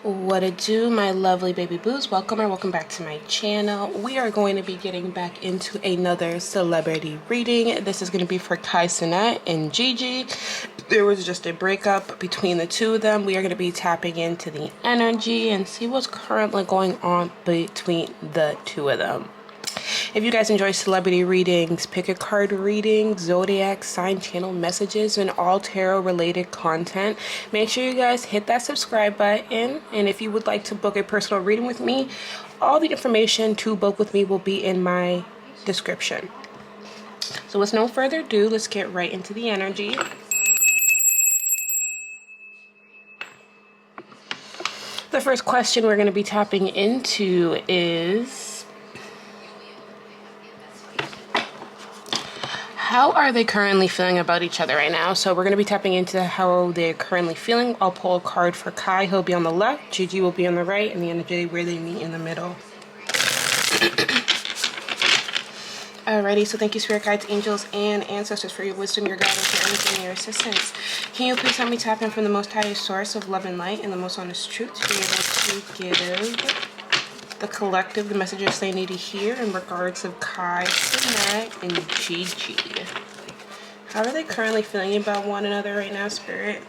What it do, my lovely baby boos? Welcome back to my channel. We are going to be getting back into another celebrity reading. This is going to be for Cenat and GiGI. There was just a breakup between the two of them. We are going to be tapping into the energy and see what's currently going on between the two of them. If you guys enjoy celebrity readings, pick a card reading, zodiac sign channel messages, and all tarot related content, make sure you guys hit that subscribe button. And if you would like to book a personal reading with me, all the information to book with me will be in my description. So with no further ado, let's get right into the energy. The first question we're going to be tapping into is, how are they currently feeling about each other right now? So we're going to be tapping into how they're currently feeling. I'll pull a card for Kai. He'll be on the left. GiGI will be on the right. And the energy where they meet in the middle. Alrighty, so thank you, spirit guides, angels, and ancestors for your wisdom, your guidance, your energy, and your assistance. Can you please help me tap in from the most highest source of love and light and the most honest truth to be able to give the collective the messages they need to hear in regards of Kai, Cenat, and GiGI. How are they currently feeling about one another right now, spirit?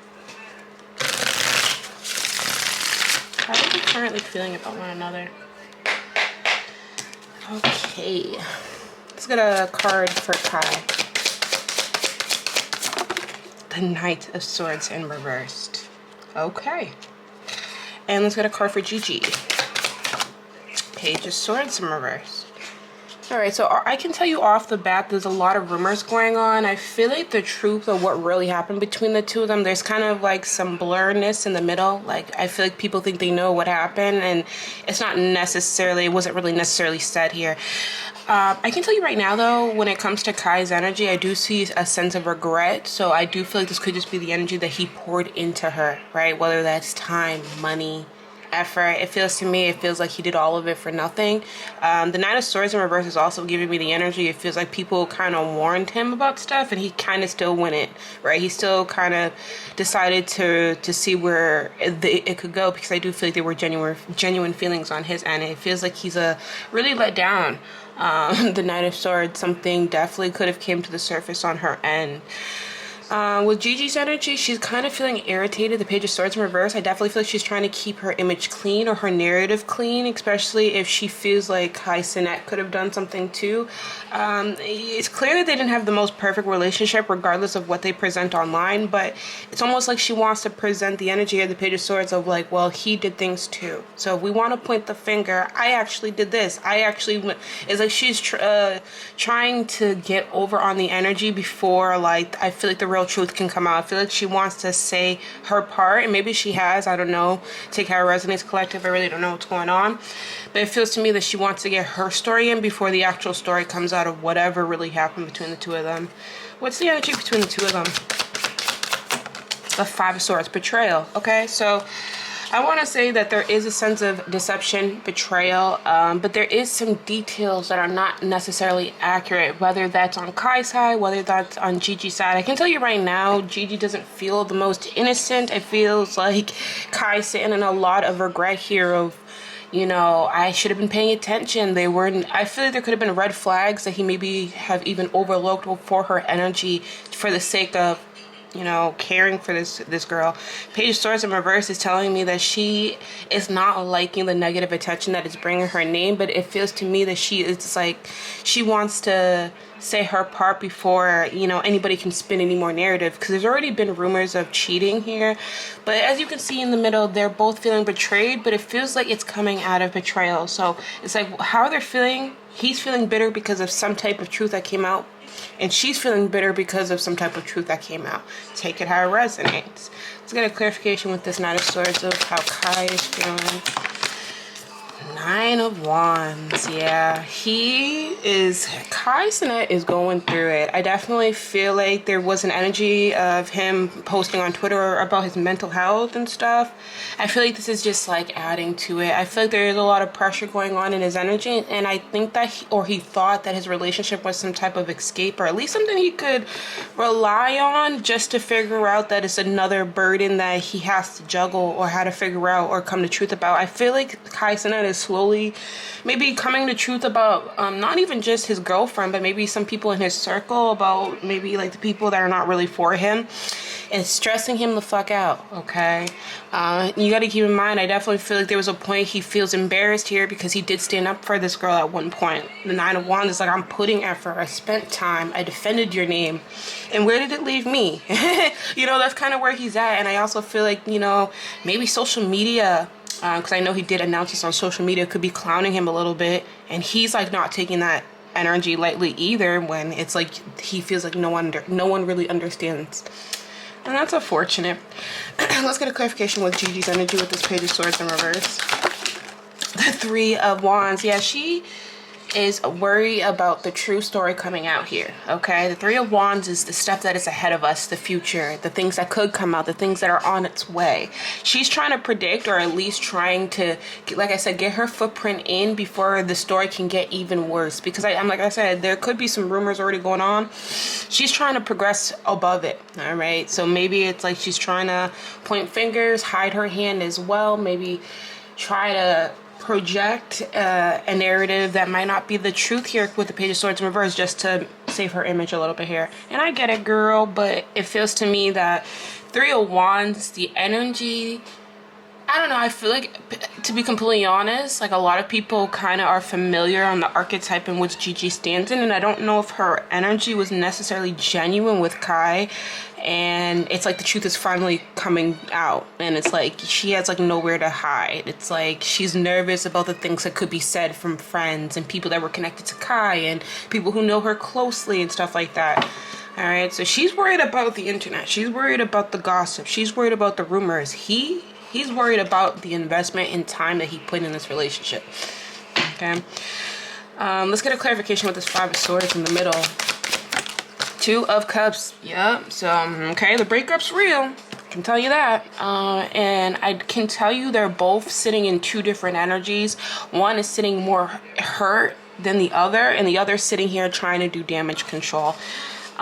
How are they currently feeling about one another? Okay. Let's get a card for Kai. The Knight of Swords in reversed. Okay. And let's get a card for GiGI. Page of Swords in reverse. Alright, so I can tell you off the bat, there's a lot of rumors going on. I feel like the truth of what really happened between the two of them, there's kind of like some blurriness in the middle. Like, I feel like people think they know what happened, and it's not necessarily, it wasn't really necessarily said here. I can tell you right now, though, when it comes to Kai's energy, I do see a sense of regret. So I do feel like this could just be the energy that he poured into her, right? Whether that's time, money, effort. It feels to me, it feels like he did all of it for nothing. The Knight of Swords in reverse is also giving me the energy. It feels like people kind of warned him about stuff and he kind of still went it, right? He still kind of decided to see where it could go, because I do feel like there were genuine feelings on his end. It feels like he's really let down. The Knight of Swords, something definitely could have came to the surface on her end. With GiGi's energy, she's kind of feeling irritated. The Page of Swords in reverse, I definitely feel like she's trying to keep her image clean or her narrative clean, especially if she feels like Kai Cenat could have done something too. It's clear that they didn't have the most perfect relationship regardless of what they present online, but it's almost like she wants to present the energy of the Page of Swords of like, well, he did things too. So if we want to point the finger, I actually did this. It's like she's trying to get over on the energy before, like, I feel like the real truth can come out. I feel like she wants to say her part, and maybe she has, I don't know. Take how it resonates, collective. I really don't know what's going on, but it feels to me that she wants to get her story in before the actual story comes out of whatever really happened between the two of them. What's the energy between the two of them? The Five of Swords, betrayal. Okay, so I want to say that there is a sense of deception, betrayal, but there is some details that are not necessarily accurate, whether that's on Kai's side, whether that's on GiGi's side. I can tell you right now, GiGi doesn't feel the most innocent. It feels like Kai's sitting in a lot of regret here of, you know, I should have been paying attention. I feel like there could have been red flags that he maybe have even overlooked for her energy for the sake of, you know, caring for this girl. Page of Swords in reverse is telling me that she is not liking the negative attention that is bringing her name, but it feels to me that it's like she wants to say her part before, you know, anybody can spin any more narrative, because there's already been rumors of cheating here. But as you can see in the middle, they're both feeling betrayed, but it feels like it's coming out of betrayal. So it's like, how they're feeling, he's feeling bitter because of some type of truth that came out, and she's feeling bitter because of some type of truth that came out. Take it how it resonates. Let's get a clarification with this Knight of Swords of how Kai is feeling. Nine of Wands. Yeah, Kai Cenat is going through it. I definitely feel like there was an energy of him posting on Twitter about his mental health and stuff. I feel like this is just like adding to it. I feel like there is a lot of pressure going on in his energy, and I think that he thought that his relationship was some type of escape, or at least something he could rely on just to figure out that it's another burden that he has to juggle or how to figure out or come to truth about. I feel like Kai Cenat is slowly maybe coming to truth about not even just his girlfriend, but maybe some people in his circle, about maybe like the people that are not really for him. It's stressing him the fuck out, okay? You got to keep in mind, I definitely feel like there was a point he feels embarrassed here because he did stand up for this girl at one point. The Nine of Wands is like, I'm putting effort, I spent time, I defended your name. And where did it leave me? You know, that's kind of where he's at. And I also feel like, you know, maybe social media, because I know he did announce this on social media, could be clowning him a little bit. And he's like not taking that energy lightly either, when it's like he feels like no one really understands. And that's unfortunate. Let's get a clarification with Gigi's energy with this Page of Swords in reverse. The Three of Wands. Yeah, she is worried about the true story coming out here, okay? The Three of Wands is the stuff that is ahead of us, the future, the things that could come out, the things that are on its way. She's trying to predict, or at least trying to, like I said, get her footprint in before the story can get even worse. Because I'm like I said, there could be some rumors already going on. She's trying to progress above it, all right? So maybe it's like she's trying to point fingers, hide her hand as well, maybe try to project a narrative that might not be the truth here with the Page of Swords in reverse, just to save her image a little bit here. And I get it, girl, but it feels to me that Three of Wands, the energy, I don't know, I feel like, to be completely honest, like a lot of people kind of are familiar on the archetype in which Gigi stands in, and I don't know if her energy was necessarily genuine with Kai, and it's like the truth is finally coming out, and it's like she has like nowhere to hide. It's like she's nervous about the things that could be said from friends and people that were connected to Kai and people who know her closely and stuff like that. All right, so she's worried about the internet, she's worried about the gossip, she's worried about the rumors. He's worried about the investment in time that he put in this relationship. Okay, let's get a clarification with this Five of Swords in the middle. Two of Cups. Yep. So, okay, the breakup's real. I can tell you that. And I can tell you they're both sitting in two different energies. One is sitting more hurt than the other, and the other sitting here trying to do damage control.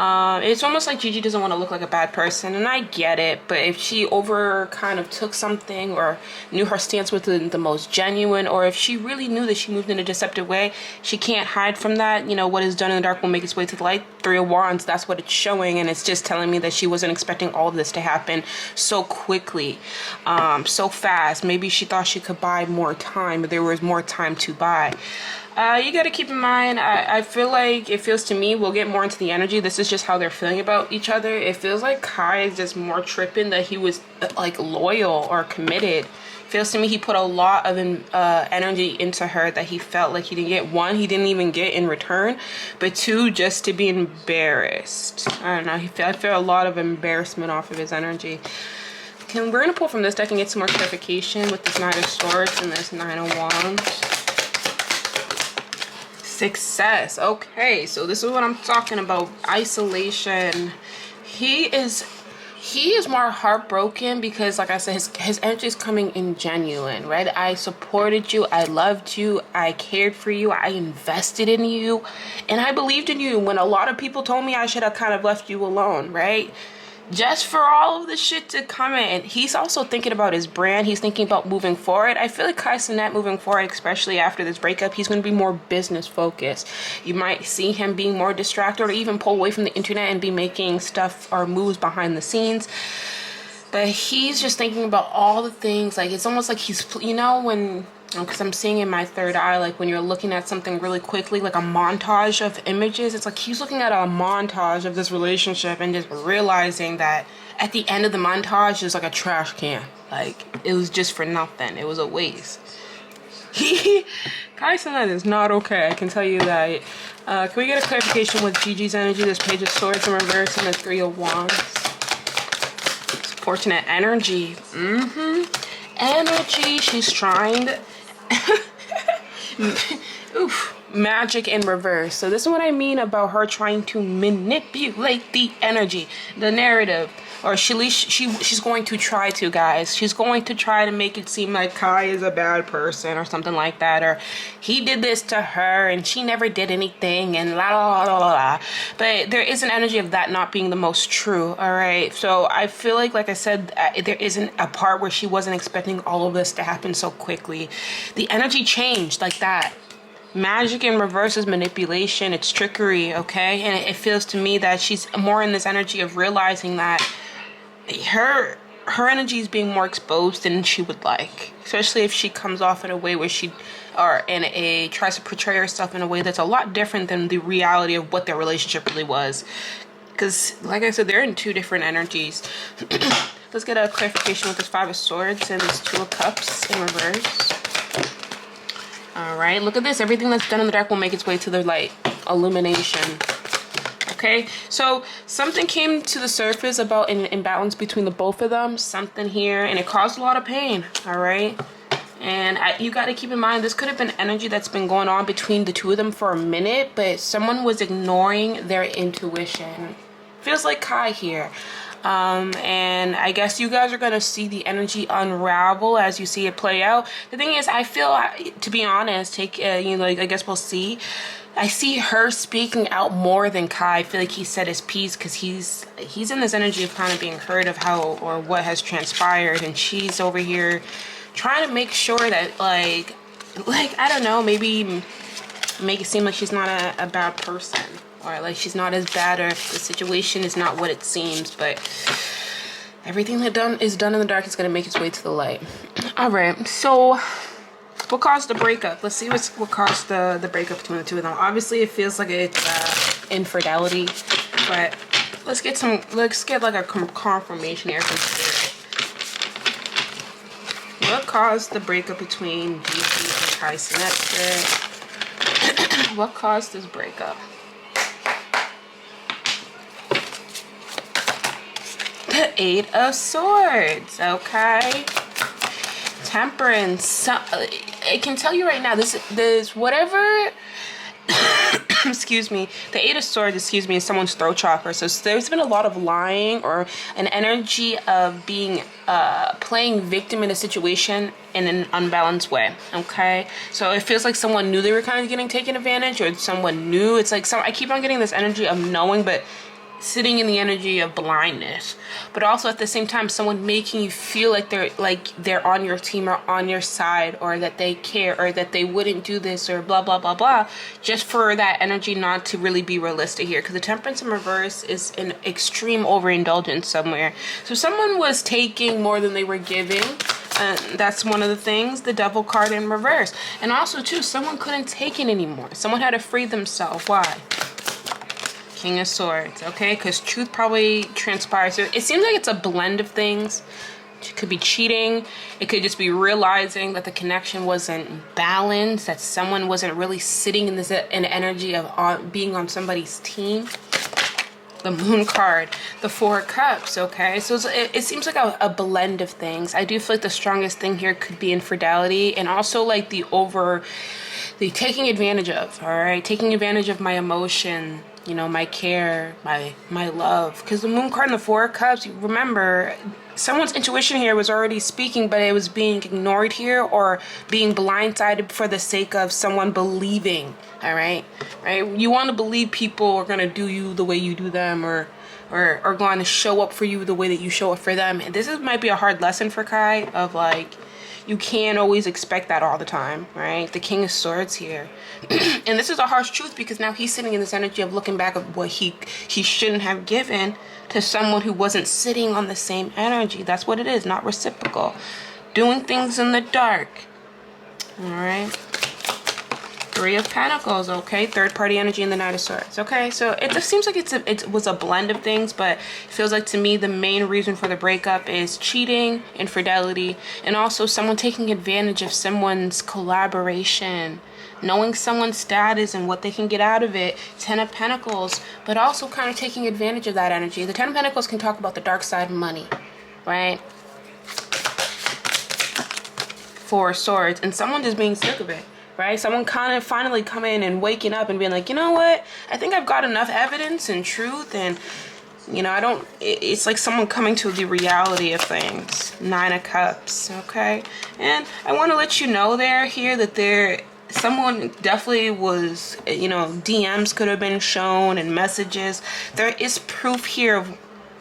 It's almost like Gigi doesn't want to look like a bad person, and I get it, but if she kind of took something, or knew her stance was the most genuine, or if she really knew that she moved in a deceptive way, she can't hide from that. You know, what is done in the dark will make its way to the light. Three of Wands, that's what it's showing, and it's just telling me that she wasn't expecting all of this to happen so quickly, so fast. Maybe she thought she could buy more time, but there was more time to buy. You got to keep in mind, I feel like, it feels to me, we'll get more into the energy. This is just how they're feeling about each other. It feels like Kai is just more tripping that he was like loyal or committed. Feels to me he put a lot of energy into her that he felt like he didn't get. One, he didn't even get in return, but two, just to be embarrassed. I don't know, I feel a lot of embarrassment off of his energy. We're going to pull from this deck and get some more clarification with this Nine of Swords and this Nine of Wands. Success. Okay, so this is what I'm talking about. Isolation. He is more heartbroken because, like I said, his energy is coming in genuine, right? I supported you, I loved you, I cared for you, I invested in you, and I believed in you when a lot of people told me I should have kind of left you alone, right? Just for all of the shit to come in. He's also thinking about his brand. He's thinking about moving forward. I feel like Kai Cenat moving forward, especially after this breakup, he's going to be more business focused. You might see him being more distracted, or even pull away from the internet and be making stuff or moves behind the scenes. But he's just thinking about all the things. Like, it's almost like he's, you know, when, because I'm seeing in my third eye, like when you're looking at something really quickly, like a montage of images, it's like he's looking at a montage of this relationship and just realizing that at the end of the montage is like a trash can. Like, it was just for nothing. It was a waste. Kai Cenat is not okay, I can tell you that. Can we get a clarification with Gigi's energy, this Page of Swords in reverse and the Three of Wands? Fortunate energy. Energy. She's trying to Oof. Magic in reverse. So this is what I mean about her trying to manipulate the energy, the narrative, or she's going to try to, guys. She's going to try to make it seem like Kai is a bad person or something like that, or he did this to her and she never did anything and la la la la la. But there is an energy of that not being the most true. All right. So I feel like I said, there isn't a part where she wasn't expecting all of this to happen so quickly. The energy changed like that. Magic in reverse is manipulation, it's trickery, okay? And it feels to me that she's more in this energy of realizing that her energy is being more exposed than she would like. Especially if she comes off in a way where tries to portray herself in a way that's a lot different than the reality of what their relationship really was. Because, like I said, they're in two different energies. Let's get a clarification with this Five of Swords and this Two of Cups in reverse. All right, look at this. Everything that's done in the dark will make its way to the light. Illumination. Okay, so something came to the surface about an imbalance between the both of them. Something here, and it caused a lot of pain. All right, and you got to keep in mind, this could have been energy that's been going on between the two of them for a minute, but someone was ignoring their intuition. Feels like Kai here. And I guess you guys are gonna see the energy unravel as you see it play out. The thing is, I feel, to be honest, I guess we'll see. I see her speaking out more than Kai. I feel like he said his piece because he's in this energy of kind of being heard of how or what has transpired, and she's over here trying to make sure that like I don't know, maybe make it seem like she's not a bad person. Or like she's not as bad, or the situation is not what it seems, but everything that is done in the dark is going to make its way to the light. All right, so what caused the breakup? Let's see what caused the breakup between the two of them. Obviously, it feels like it's infidelity, but let's get like a confirmation here from Spirit. What caused the breakup between GiGI and Kai Cenat, Spirit? What caused this breakup? The Eight of Swords, okay? Temperance. I can tell you right now, this whatever excuse me, the Eight of Swords, is someone's throat chakra. So there's been a lot of lying or an energy of being playing victim in a situation in an unbalanced way. Okay, so it feels like someone knew they were kind of getting taken advantage, or someone knew. It's like I keep on getting this energy of knowing, but sitting in the energy of blindness, but also at the same time someone making you feel like they're on your team or on your side, or that they care, or that they wouldn't do this, or blah blah blah blah, just for that energy not to really be realistic here. Because the Temperance in reverse is an extreme overindulgence somewhere. So someone was taking more than they were giving. That's one of the things. The Devil card in reverse. And also too, someone couldn't take it anymore. Someone had to free themselves. Why? King of Swords, okay? Because truth probably transpires. So it seems like it's a blend of things. It could be cheating. It could just be realizing that the connection wasn't balanced, that someone wasn't really sitting in this energy of being on somebody's team. The Moon card, the Four of Cups, okay? So it seems like a blend of things. I do feel like the strongest thing here could be infidelity, and also like the taking advantage of, all right? Taking advantage of my emotion, you know, my care, my love. Because the Moon card and the Four of Cups, remember, someone's intuition here was already speaking, but it was being ignored here, or being blindsided for the sake of someone believing, all right? Right? You want to believe people are going to do you the way you do them, or going to show up for you the way that you show up for them. And might be a hard lesson for Kai, of like, you can't always expect that all the time, right? The King of Swords here. And this is a harsh truth, because now he's sitting in this energy of looking back at what he shouldn't have given to someone who wasn't sitting on the same energy. That's what it is, not reciprocal. Doing things in the dark. All right. Three of Pentacles, okay? Third party energy and the Knight of Swords, okay? So it just seems like it was a blend of things, but it feels like to me the main reason for the breakup is cheating, infidelity, and also someone taking advantage of someone's collaboration, knowing someone's status and what they can get out of it. Ten of Pentacles, but also kind of taking advantage of that energy. The Ten of Pentacles can talk about the dark side of money, right? Four of Swords, and someone just being sick of it. right? Someone kind of finally coming and waking up and being like, you know what? I think I've got enough evidence and truth, and you know, I don't. It's like someone coming to the reality of things. 9 of Cups, okay? And I want to let you know that someone definitely was, you know, DMs could have been shown and messages. There is proof here of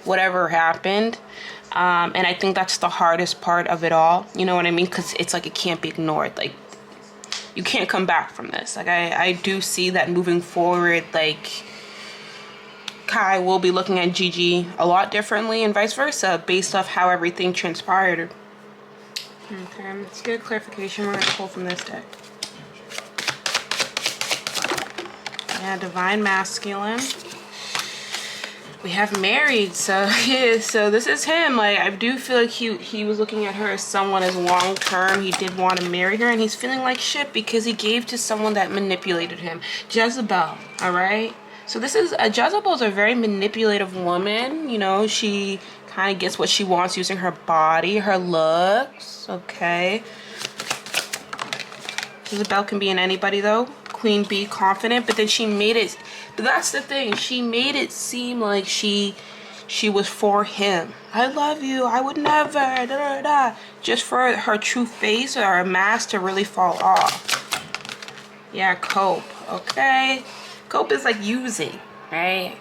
whatever happened. And I think that's the hardest part of it all. You know what I mean? Because it's like it can't be ignored. Like, you can't come back from this. Like, I do see that moving forward, like, Kai will be looking at GiGi a lot differently and vice versa based off how everything transpired. Okay, let's get a clarification. We're going to pull from this deck. Yeah, Divine Masculine. We have married, so yeah, so this is him. Like, I do feel like he was looking at her as someone as long term. He did want to marry her, and he's feeling like shit because he gave to someone that manipulated him. Jezebel, all right? So this is Jezebel's a very manipulative woman. You know, she kind of gets what she wants using her body, her looks. Okay. Jezebel can be in anybody though. Queen Bee, confident, but then she made it. But that's the thing. She made it seem like she was for him. I love you. I would never. Da, da, da. Just for her true face or her mask to really fall off. Yeah, cope. Okay. Cope is like using, right?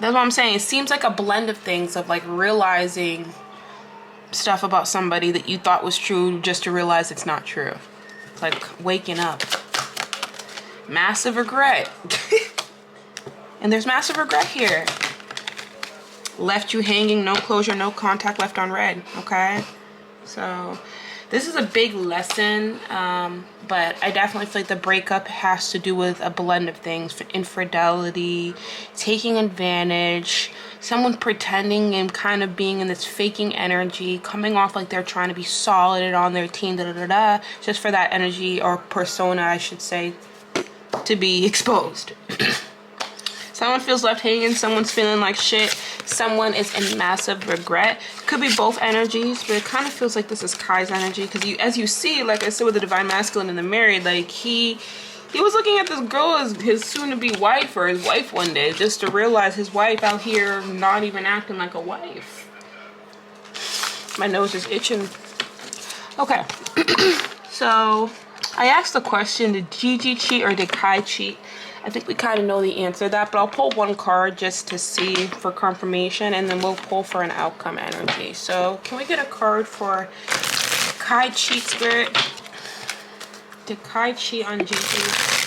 That's what I'm saying. It seems like a blend of things, of like realizing stuff about somebody that you thought was true just to realize it's not true. It's like waking up. Massive regret. And there's massive regret here. Left you hanging, no closure, no contact, left on red. Okay? So this is a big lesson, but I definitely feel like the breakup has to do with a blend of things. Infidelity, taking advantage, someone pretending and kind of being in this faking energy, coming off like they're trying to be solid and on their team, just for that energy or persona, I should say, to be exposed. Someone feels left hanging, someone's feeling like shit, someone is in massive regret. Could be both energies, but it kind of feels like this is Kai's energy, because as you see, like I said with the Divine Masculine and the Married, like he was looking at this girl as his soon-to-be wife or his wife one day, just to realize his wife out here not even acting like a wife. My nose is itching. Okay. So I asked the question, did GiGi cheat or did Kai cheat? I think we kind of know the answer to that, but I'll pull one card just to see for confirmation, and then we'll pull for an outcome energy. So can we get a card for Kai cheat, Spirit? Did Kai cheat on GiGi?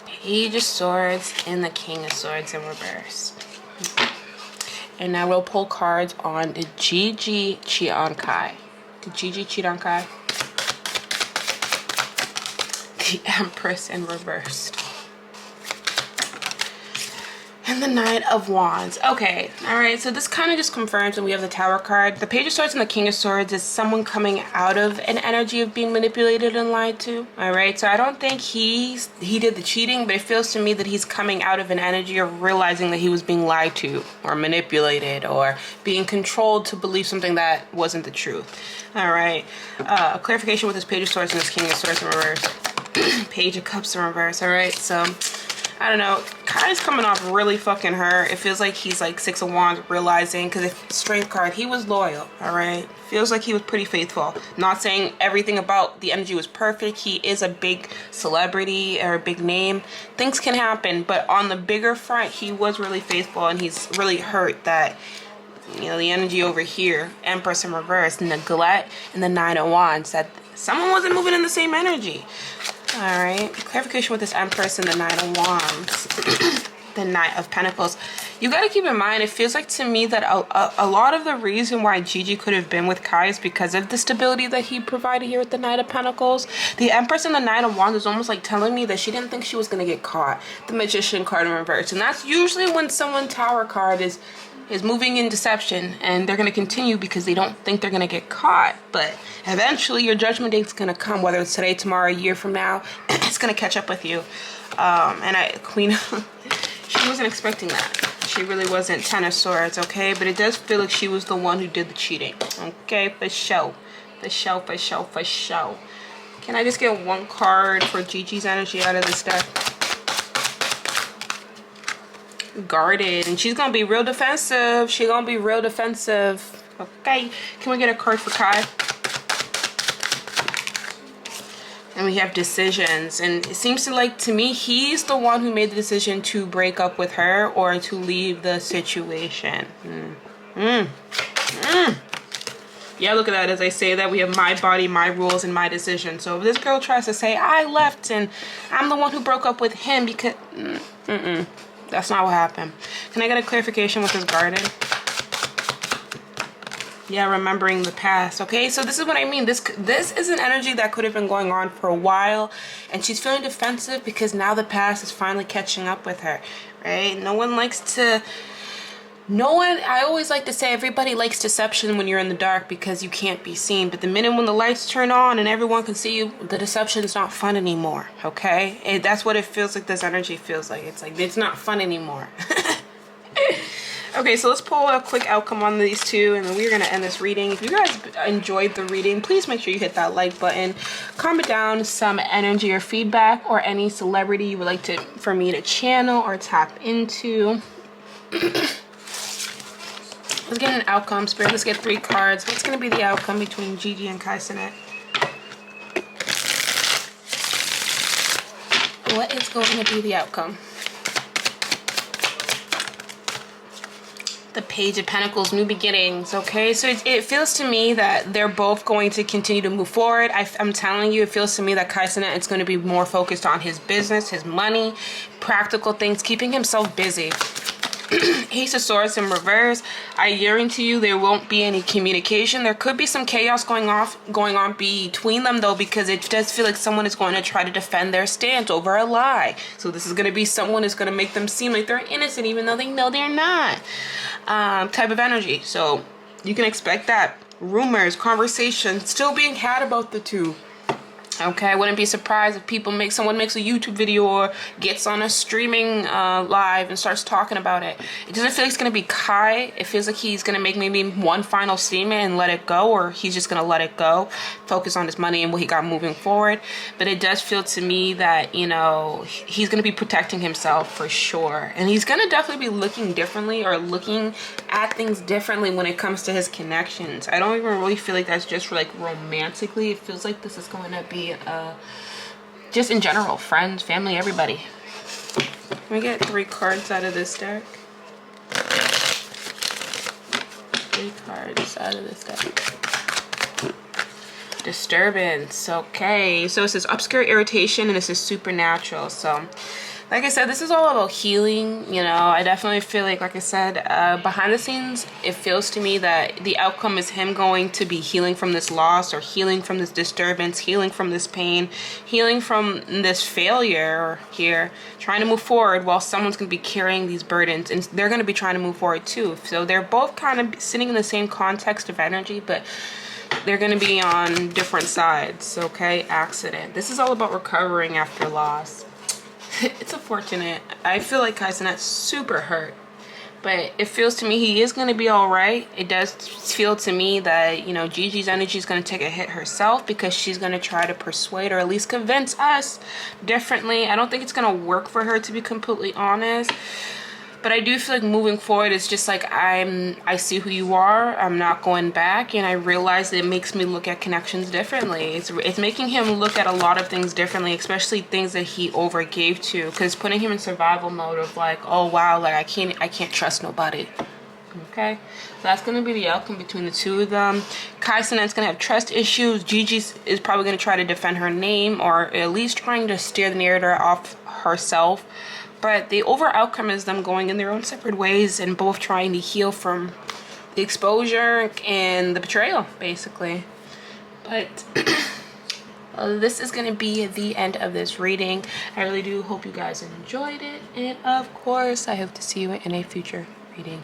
Page of Swords and the King of Swords in reverse. And now we'll pull cards on did GiGi cheat on Kai? Did GiGi cheat on Kai? The Empress in reversed. And the Knight of Wands. Okay, alright, so this kind of just confirms when we have the Tower card. The Page of Swords and the King of Swords is someone coming out of an energy of being manipulated and lied to. Alright, so I don't think he did the cheating, but it feels to me that he's coming out of an energy of realizing that he was being lied to or manipulated or being controlled to believe something that wasn't the truth. Alright, clarification with this Page of Swords and this King of Swords in reverse. Page of Cups in reverse, alright, so I don't know. Kai's coming off really fucking hurt. It feels like he's like 6 of Wands realizing, because if Strength card, he was loyal, alright? Feels like he was pretty faithful. Not saying everything about the energy was perfect. He is a big celebrity or a big name. Things can happen, but on the bigger front, he was really faithful, and he's really hurt that, you know, the energy over here, Empress in reverse, neglect, and the 9 of Wands, that someone wasn't moving in the same energy. Alright, clarification with this Empress and the Knight of Wands. The Knight of Pentacles. You gotta keep in mind, it feels like to me that a lot of the reason why GiGi could have been with Kai is because of the stability that he provided here with the Knight of Pentacles. The Empress and the Knight of Wands is almost like telling me that she didn't think she was gonna get caught. The Magician card in reverse. And that's usually when someone Tower card is moving in deception, and they're going to continue because they don't think they're going to get caught. But eventually your judgment date's going to come, whether it's today, tomorrow, a year from now. It's going to catch up with you. And Queen, she wasn't expecting that. She really wasn't 10 of swords, okay? But it does feel like she was the one who did the cheating, okay? For sure. For sure, for sure, for sure. Can I just get one card for Gigi's energy out of this deck? Guarded. And she's going to be real defensive. She's going to be real defensive. Okay. Can we get a card for Kai? And we have decisions, and it seems to me he's the one who made the decision to break up with her or to leave the situation. Yeah, look at that. As I say that, we have my body, my rules, and my decision. So if this girl tries to say I left and I'm the one who broke up with him because that's not what happened. Can I get a clarification with this garden? Yeah, remembering the past. Okay, so this is what I mean. This is an energy that could have been going on for a while, and she's feeling defensive because now the past is finally catching up with her, right? I always like to say everybody likes deception when you're in the dark because you can't be seen. But the minute when the lights turn on and everyone can see you, the deception is not fun anymore, okay? And that's what it feels like this energy feels like. It's like it's not fun anymore. Okay, so let's pull a quick outcome on these two, and then we're going to end this reading. If you guys enjoyed the reading, please make sure you hit that like button. Comment down some energy or feedback or any celebrity you would like for me to channel or tap into. Let's get an outcome, Spirit. Let's get 3 cards. What's going to be the outcome between GiGi and Cenat? What is going to be the outcome? The Page of Pentacles, new beginnings, okay? So it feels to me that they're both going to continue to move forward. I'm telling you, it feels to me that Cenat is going to be more focused on his business, his money, practical things, keeping himself busy. Ace of Swords in reverse. I guarantee you there won't be any communication. There could be some chaos going on between them though, because it does feel like someone is going to try to defend their stance over a lie. So this is going to be someone who's going to make them seem like they're innocent even though they know they're not. Type of energy. So you can expect that. Rumors, conversations still being had about the two. Okay, I wouldn't be surprised if someone makes a YouTube video or gets on a streaming live and starts talking about it. It doesn't feel like it's going to be Kai. It feels like he's going to make maybe one final statement and let it go, or he's just going to let it go, focus on his money and what he got moving forward. But it does feel to me that, you know, he's going to be protecting himself for sure. And he's going to definitely be looking differently or looking at things differently when it comes to his connections. I don't even really feel like that's just for like romantically. It feels like this is going to be just in general, friends, family, everybody. Can we get 3 cards out of this deck? 3 cards out of this deck. Disturbance. Okay, so it says obscure irritation and this is supernatural. So like I said, this is all about healing. You know, I definitely feel like I said, behind the scenes, it feels to me that the outcome is him going to be healing from this loss or healing from this disturbance, healing from this pain, healing from this failure here, trying to move forward while someone's going to be carrying these burdens and they're going to be trying to move forward too. So they're both kind of sitting in the same context of energy, but they're going to be on different sides. Okay, accident. This is all about recovering after loss. It's unfortunate. I feel like Cenat's super hurt, but it feels to me he is going to be all right. It does feel to me that, you know, Gigi's energy is going to take a hit herself because she's going to try to persuade or at least convince us differently. I don't think it's going to work for her, to be completely honest. But I do feel like moving forward, it's just like I see who you are. I'm not going back, and I realize that it makes me look at connections differently. It's making him look at a lot of things differently, especially things that he overgave to, because putting him in survival mode of like, oh wow, like I can't trust nobody. Okay, so that's gonna be the outcome between the two of them. Cenat's gonna have trust issues. Gigi is probably gonna try to defend her name, or at least trying to steer the narrator off herself. But the overall outcome is them going in their own separate ways and both trying to heal from the exposure and the betrayal, basically. But this is going to be the end of this reading. I really do hope you guys enjoyed it. And of course, I hope to see you in a future reading.